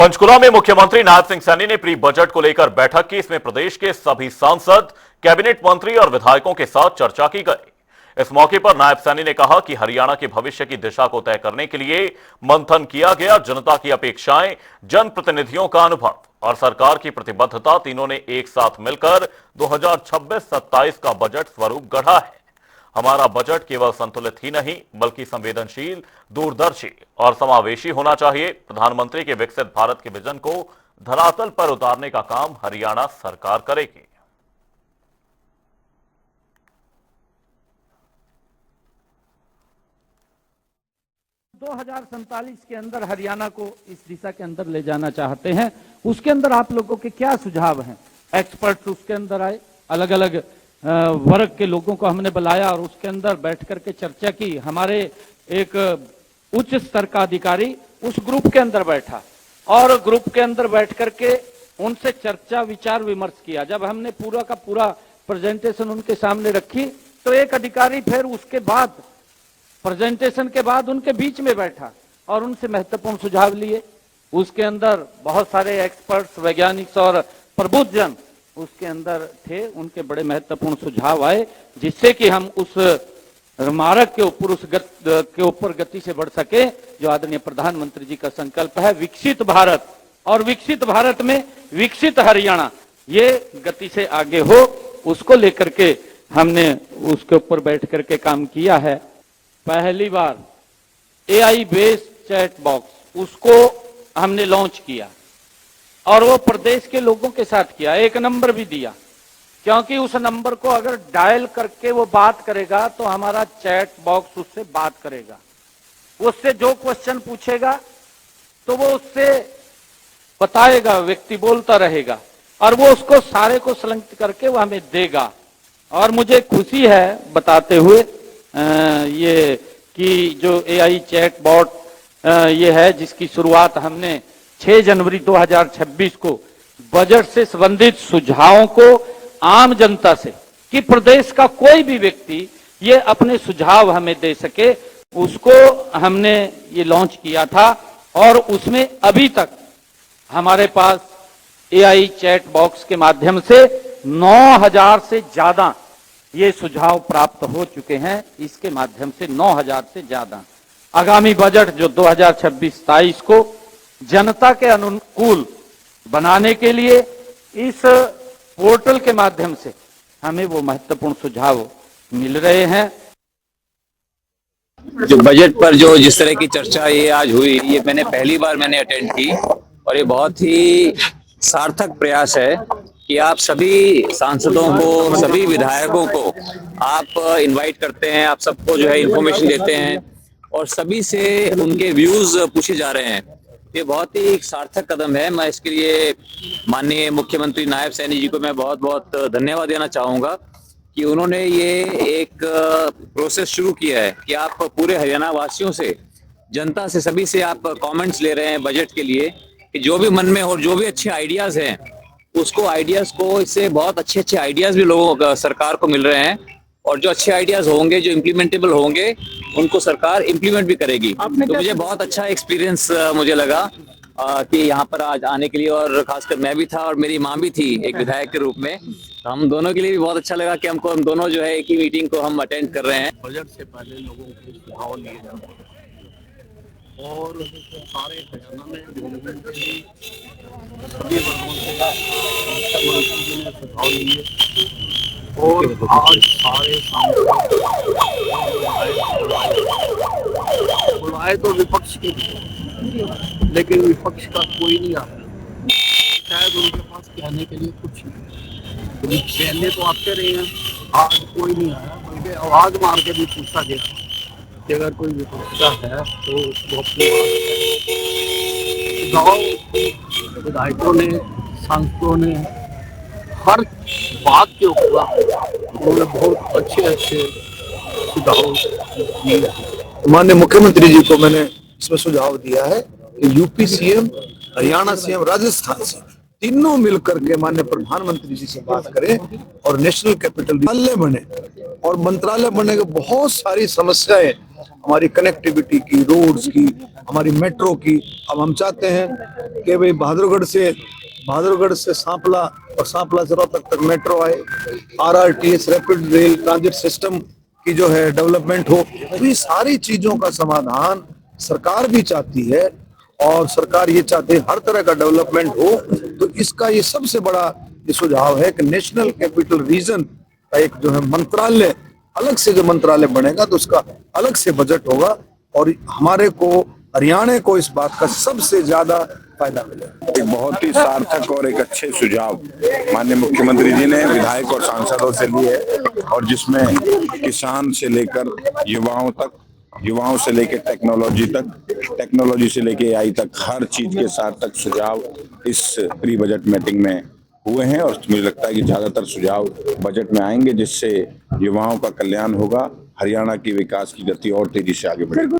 पंचकुला में मुख्यमंत्री नायब सिंह सैनी ने प्री बजट को लेकर बैठक की। इसमें प्रदेश के सभी सांसद, कैबिनेट मंत्री और विधायकों के साथ चर्चा की गई। इस मौके पर नायब सैनी ने कहा कि हरियाणा के भविष्य की दिशा को तय करने के लिए मंथन किया गया। जनता की अपेक्षाएं, जनप्रतिनिधियों का अनुभव और सरकार की प्रतिबद्धता, तीनों ने एक साथ मिलकर 2026-27 का बजट स्वरूप गढ़ा है। हमारा बजट केवल संतुलित ही नहीं बल्कि संवेदनशील, दूरदर्शी और समावेशी होना चाहिए। प्रधानमंत्री के विकसित भारत के विजन को धरातल पर उतारने का काम हरियाणा सरकार करेगी। दो 2047 के अंदर हरियाणा को इस दिशा के अंदर ले जाना चाहते हैं। उसके अंदर आप लोगों के क्या सुझाव हैं? एक्सपर्ट्स उसके अंदर आए, अलग अलग वर्ग के लोगों को हमने बुलाया और उसके अंदर बैठ करके चर्चा की। हमारे एक उच्च स्तर का अधिकारी उस ग्रुप के अंदर बैठा और ग्रुप के अंदर बैठ करके उनसे चर्चा, विचार विमर्श किया। जब हमने पूरा का पूरा प्रेजेंटेशन उनके सामने रखी तो एक अधिकारी फिर उसके बाद प्रेजेंटेशन के बाद उनके बीच में बैठा और उनसे महत्वपूर्ण सुझाव लिए। उसके अंदर बहुत सारे एक्सपर्ट्स, वैज्ञानिक और प्रबुद्ध जन उसके अंदर थे। उनके बड़े महत्वपूर्ण सुझाव आए जिससे कि हम उस मार्ग के ऊपर के ऊपर गति से बढ़ सके जो आदरणीय प्रधानमंत्री जी का संकल्प है, विकसित भारत। और विकसित भारत में विकसित हरियाणा, ये गति से आगे हो, उसको लेकर के हमने उसके ऊपर बैठ करके काम किया है। पहली बार AI बेस्ड चैट बॉक्स उसको हमने लॉन्च किया और वो प्रदेश के लोगों के साथ किया। एक नंबर भी दिया क्योंकि उस नंबर को अगर डायल करके वो बात करेगा तो हमारा चैट बॉक्स उससे बात करेगा। उससे जो क्वेश्चन पूछेगा तो वो उससे बताएगा, व्यक्ति बोलता रहेगा और वो उसको सारे को संलग्न करके वो हमें देगा। और मुझे खुशी है बताते हुए ये कि जो AI चैट बॉट ये है जिसकी शुरुआत हमने 6 जनवरी 2026 को बजट से संबंधित सुझावों को आम जनता से, कि प्रदेश का कोई भी व्यक्ति ये अपने सुझाव हमें दे सके, उसको हमने ये लॉन्च किया था। और उसमें अभी तक हमारे पास AI चैट बॉक्स के माध्यम से 9000 से ज्यादा ये सुझाव प्राप्त हो चुके हैं। इसके माध्यम से 9000 से ज्यादा आगामी बजट जो 2026-27 को जनता के अनुकूल बनाने के लिए इस पोर्टल के माध्यम से हमें वो महत्वपूर्ण सुझाव मिल रहे हैं। जो बजट पर जो जिस तरह की चर्चा ये आज हुई, ये पहली बार अटेंड की और ये बहुत ही सार्थक प्रयास है कि आप सभी सांसदों को, सभी विधायकों को आप इनवाइट करते हैं, आप सबको जो है इन्फॉर्मेशन देते हैं और सभी से उनके व्यूज पूछे जा रहे हैं। ये बहुत ही एक सार्थक कदम है। मैं इसके लिए माननीय मुख्यमंत्री नायब सैनी जी को मैं बहुत बहुत धन्यवाद देना चाहूंगा कि उन्होंने ये एक प्रोसेस शुरू किया है कि आप पूरे हरियाणा वासियों से, जनता से, सभी से आप कमेंट्स ले रहे हैं बजट के लिए कि जो भी मन में हो, जो भी अच्छे आइडियाज हैं उसको, आइडियाज को, इससे बहुत अच्छे आइडियाज भी लोगों को, सरकार को मिल रहे हैं और जो अच्छे आइडियाज होंगे, जो इम्प्लीमेंटेबल होंगे, उनको सरकार इम्प्लीमेंट भी करेगी। तो मुझे बहुत अच्छा एक्सपीरियंस मुझे लगा कि यहाँ पर आज आने के लिए, और खासकर मैं भी था और मेरी माँ भी थी एक विधायक के रूप में। तो हम दोनों के लिए भी बहुत अच्छा लगा कि हम दोनों जो है एक ही मीटिंग को हम अटेंड कर रहे हैं। बजट से पहले लोगों के सुझाव लिए जाते हैं और सारे हरियाणा में सभी वर्गों से मुख्यमंत्री जी ने सुझाव लिए और आज सारे बुलाए तो विपक्ष के, लेकिन विपक्ष का कोई नहीं आता। शायद उनके पास कहने के लिए कुछ नहीं। पहले तो आते रहे हैं, आज कोई नहीं आया, बल्कि आवाज मार के भी पूछा गया कि अगर कोई विपक्ष का है तो वो अपनी बात, विधायकों ने, सांसदों ने हर बात के ऊपर उन्होंने बहुत अच्छे सुझाव दिए। माननीय मुख्यमंत्री जी को मैंने इसमें सुझाव दिया है कि UP CM, Haryana CM, Rajasthan से तीनों मिलकर के माननीय प्रधानमंत्री जी से बात करें और नेशनल कैपिटल मंत्रालय बने। और मंत्रालय बनने के बहुत सारी समस्याएं हमारी कनेक्टिविटी की, रोड्स की, हमारी मेट्रो की। अब हम चाहते हैं कि भाई बहादुरगढ़ से सांपला और सांपला से रोहतक तक मेट्रो आए, RRTS rapid rail transit system की जो है डेवलपमेंट हो। तो ये सारी चीजों का समाधान सरकार भी चाहती है और सरकार ये चाहती है हर तरह का डेवलपमेंट हो। तो इसका ये सबसे बड़ा ये सुझाव है कि नेशनल कैपिटल रीजन का एक जो है मंत्रालय, अलग से जो मंत्रालय बनेगा तो उसका अलग से बजट होगा और हमारे को, हरियाणा को इस बात का सबसे ज्यादा फायदा मिलेगा। एक बहुत ही सार्थक और एक अच्छे सुझाव माननीय मुख्यमंत्री जी ने विधायक और सांसदों से लिए और जिसमें किसान से लेकर युवाओं से लेकर टेक्नोलॉजी तक, टेक्नोलॉजी से लेकर AI तक, हर चीज के सार्थक सुझाव इस प्री बजट मीटिंग में हुए हैं। और मुझे लगता है कि ज्यादातर सुझाव बजट में आएंगे जिससे युवाओं का कल्याण होगा, हरियाणा की विकास की गति और तेजी से आगे बढ़ेगी।